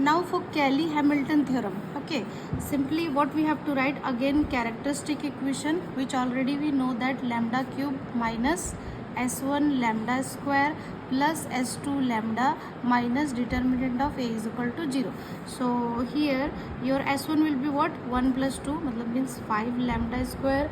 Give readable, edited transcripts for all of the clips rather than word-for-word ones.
Now for Cayley-Hamilton theorem, okay, simply what we have to write again, characteristic equation, which already we know that lambda cube minus s1 lambda square plus s2 lambda minus determinant of a is equal to 0. So here your s1 will be what, 1 plus 2 matlab means 5 lambda square,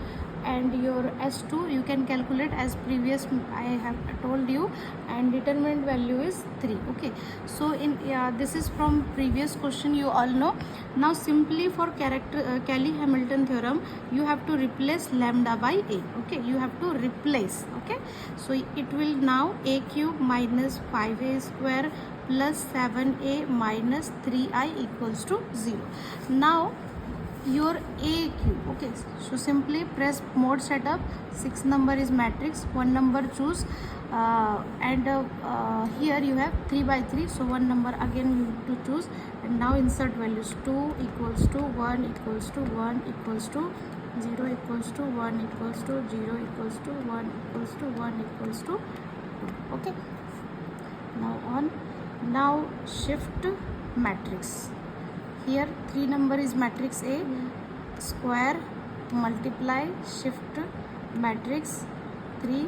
and your s2 you can calculate as previous I have told you, and determinant value is 3. Okay, so in this is from previous question, you all know. Now simply for Cayley-Hamilton theorem you have to replace lambda by a. Okay, you have to replace. Okay, so it will now a cube minus 5a square plus 7a minus 3i equals to 0. Now your a cube, okay, so simply press mode setup, 6 number is matrix, 1 number choose, and here you have 3 by 3, so 1 number again you have to choose, and now insert values. 2 equals to 1 equals to 1 equals to 0 equals to 1 equals to 0 equals to 1 equals to 1 equals to 2. Okay, now on, now shift matrix. Here 3 number is matrix A, square multiply shift matrix 3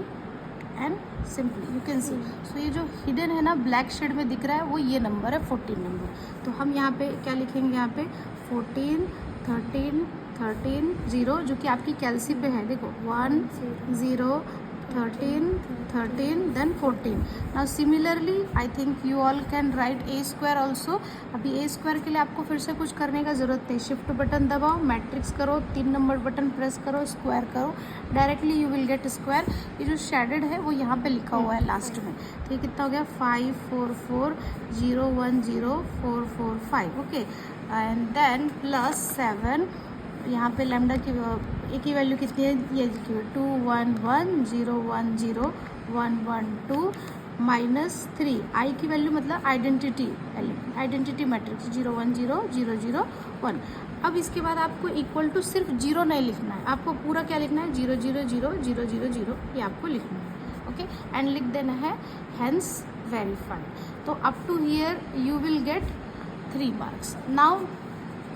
and simply you can see. So ये जो hidden है ना black shade में दिख रहा है वो ये नंबर है 14 नंबर. तो हम यहाँ पे क्या लिखेंगे, यहाँ पे 14 13 13 0 जो कि आपकी कैल्सी पे है, देखो 1 0 13 13 then 14. now similarly I think you all can write a square also. अभी a square के लिए आपको फिर से कुछ करने का ज़रूरत नहीं, शिफ्ट बटन दबाओ, मैट्रिक्स करो, 3 नंबर बटन प्रेस करो, स्क्वायर करो, directly you will get square. ये जो शेडेड है वो यहाँ पे लिखा हुआ है लास्ट में. तो ये कितना हो गया 5 4 4 0 1 0 4 4 5. ओके, एंड देन प्लस 7, यहाँ पे लैम्डा की ए की वैल्यू कितनी है, ये लिखी हुई 2 1 1 0 1 0 1 1 2 माइनस 3. आई की वैल्यू मतलब आइडेंटिटी मैट्रिक्स 0 1 0 0 0 1. अब इसके बाद आपको इक्वल टू सिर्फ 0 नहीं लिखना है, आपको पूरा क्या लिखना है 0 0 0 0 0 0 ये आपको लिखना है. ओके, एंड लिख देना है हेंस वेरीफाइड. तो up to here you will get 3 marks. Now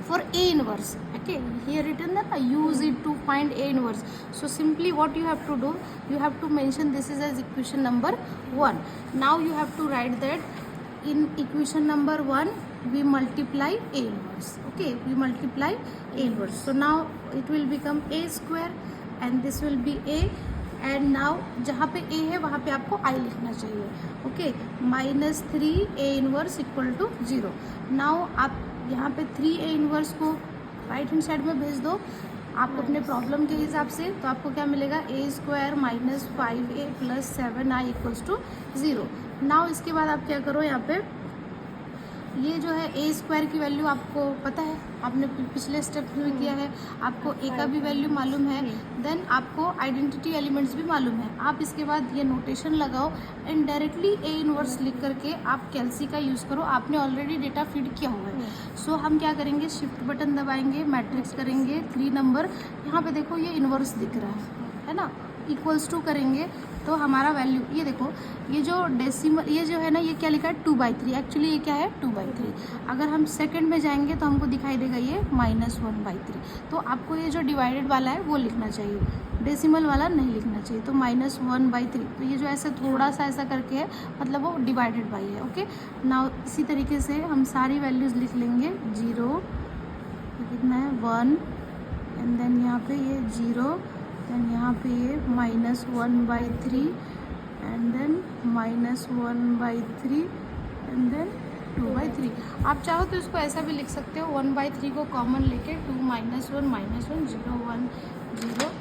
for A inverse, okay, here written that use it to find A inverse. So simply what you have to do, you have to mention this is as equation number 1. Now you have to write that in equation number 1 we multiply A inverse. Okay, we multiply A inverse. So now it will become A square and this will be A, and now जहाँ पे A है वहाँ पे आपको I लिखना चाहिए. Okay, minus 3 A inverse equal to 0. now आप यहाँ पे 3A इन्वर्स को राइट हैंड साइड में भेज दो आप अपने प्रॉब्लम के हिसाब से, तो आपको क्या मिलेगा a square minus 5a plus 7i equals to 0. Now इसके बाद आप क्या करो, यहाँ पे ये जो है a स्क्वायर की वैल्यू आपको पता है, आपने पिछले स्टेप में किया है, आपको a का भी वैल्यू मालूम है, देन आपको आइडेंटिटी एलिमेंट्स भी मालूम है. आप इसके बाद ये नोटेशन लगाओ एंड डायरेक्टली a इन्वर्स लिख करके आप कैल्सी का यूज़ करो. आपने ऑलरेडी डेटा फीड किया हुआ है. सो हम क्या करेंगे, शिफ्ट बटन दबाएंगे, मैट्रिक्स करेंगे, 3 नंबर, यहाँ पे देखो ये इन्वर्स दिख रहा है ना, इक्वल्स टू करेंगे तो हमारा वैल्यू ये देखो, ये जो डेसिमल ये जो है ना, ये क्या लिखा है 2/3, एक्चुअली ये क्या है 2/3. अगर हम सेकंड में जाएंगे तो हमको दिखाई देगा ये -1/3. तो आपको ये जो डिवाइडेड वाला है वो लिखना चाहिए, डेसिमल वाला नहीं लिखना चाहिए. तो -1/3, तो ये जो ऐसे थोड़ा सा ऐसा करके है मतलब वो डिवाइडेड बाई है. ओके, नाउ इसी तरीके से हम सारी वैल्यूज़ लिख लेंगे. 0 कितना है 1, एंड देन यहाँ पे ये 0, देन यहाँ पे ये -1/3 एंड देन -1/3 एंड देन 2/3. आप चाहो तो इसको ऐसा भी लिख सकते हो, 1/3 को कॉमन लेके 2 -1 -1 0 1 0,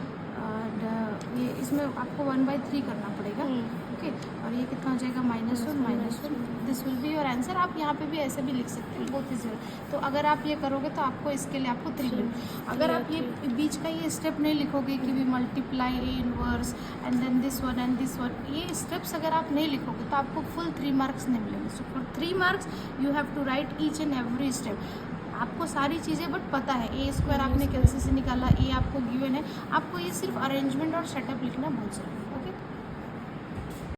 ये इसमें आपको 1/3 करना पड़ेगा. ओके, और ये कितना हो जाएगा -1 this will be your answer. आप यहाँ पे भी ऐसे भी लिख सकते हो, बहुत ईजी. तो अगर आप ये करोगे तो आपको इसके लिए आपको 3 मिनट. अगर आप ये बीच का ये स्टेप नहीं लिखोगे कि we multiply A inverse and then this one and this one, ये स्टेप्स अगर आप नहीं लिखोगे तो आपको फुल 3 मार्क्स नहीं मिलेंगे. So for 3 marks you have to write each and every step. आपको सारी चीज़ें बट पता है, ए स्क्वायर आपने कैसे से निकाला, ए आपको गिवन है, आपको ये सिर्फ अरेंजमेंट और सेटअप लिखना बहुत जरूरी है.